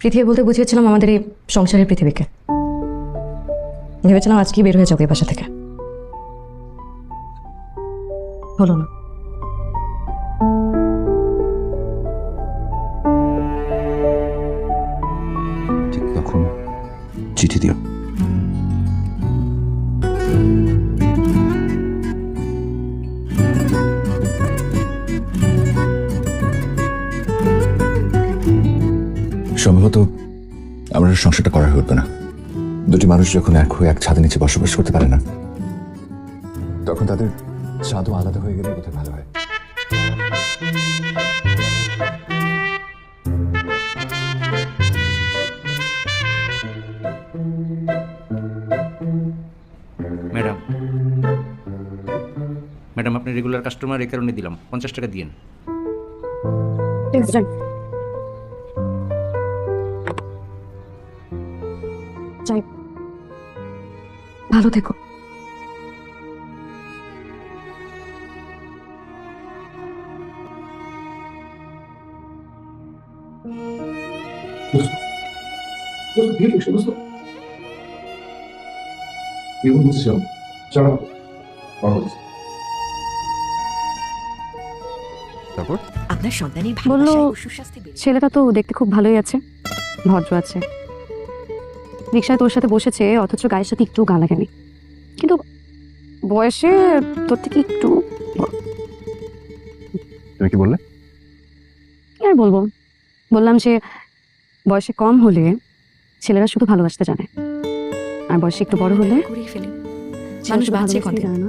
পৃথিবী বলতে বুঝিয়েছিলাম আমাদের এই সংসারের পৃথিবীকে। ভেবেছিলাম আজকেই বের হয়ে যাবো এই বাসা থেকে, হলো না। ঠিক তখন চিঠি দিও। সম্ভবত আমার সংসারটা করা হতো না। দুটি মানুষ যখন এক হয়ে এক ছাদের নিচে বসবাস করতে পারে না, তখন তাদের স্বাদও আলাদা হয়ে গেলে বোধহয় ভালো হয়। ম্যাডাম, ম্যাডাম আপনি রেগুলার কাস্টমার, এই কারণে দিলাম 50 টাকা দিয়েন। যাই, ভালো থেকো। তারপর আপনার সন্তানের বললো, ভালোবাসায় ও সুস্বাস্থ্যে বেড়ে ছেলেটা তো দেখতে খুব ভালোই আছে, ভদ্র আছে, রিক্সায় তোর সাথে বসেছে, অথচ গায়ের সাথে একটু গা লাগেনি, কিন্তু বয়সে তোর থেকে একটু বড়। তুমি কি বললে? কি আর বলবো, বললাম যে বয়সে কম হলে ছেলেরা শুধু ভালোবাসতে জানে, আর বয়সে একটু বড় হলে করেই ফেলি। ছেলেরা মানুষ শুধু বাঁচে ভালোবাসতেই কদিন? জানে না।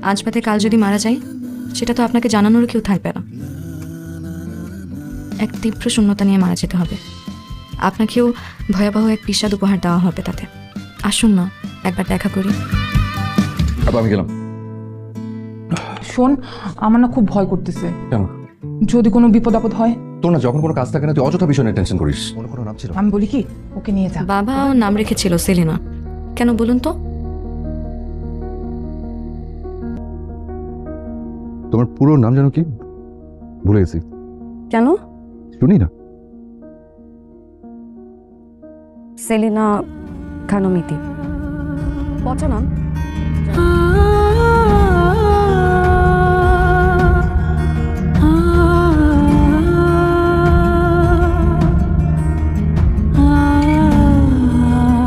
আজ বাদে কাল যদি মারা যায়, সেটা তো আপনাকে জানানোর কেউ থাকবে না। এক তীব্র শূন্যতা নিয়ে মারা যেতে হবে। আপনাকেও ভয়াবহ এক বিষাদ উপহার দেওয়া হবে তাতে। আসুন না, একবার দেখা করি। আমি গেলাম। শোন, আমার না খুব ভয় করতেছে। কেন? যদি কোনো বিপদ আপদ হয়। তোর না যখন কোনো কাজ থাকে না, তুই অযথা বিষয় নিয়ে টেনশন করিস। কোনো নাম ছিল? আমি বলি কি, ওকে নিয়ে যা। বাবা ওর নাম রেখেছিল সেলিনা। কেন বলুন তো? তোমার পুরো নাম জানো কি? ভুলে গেছি। কেন? শুনি না। সেলিনা খানমিতি, পচা নাম।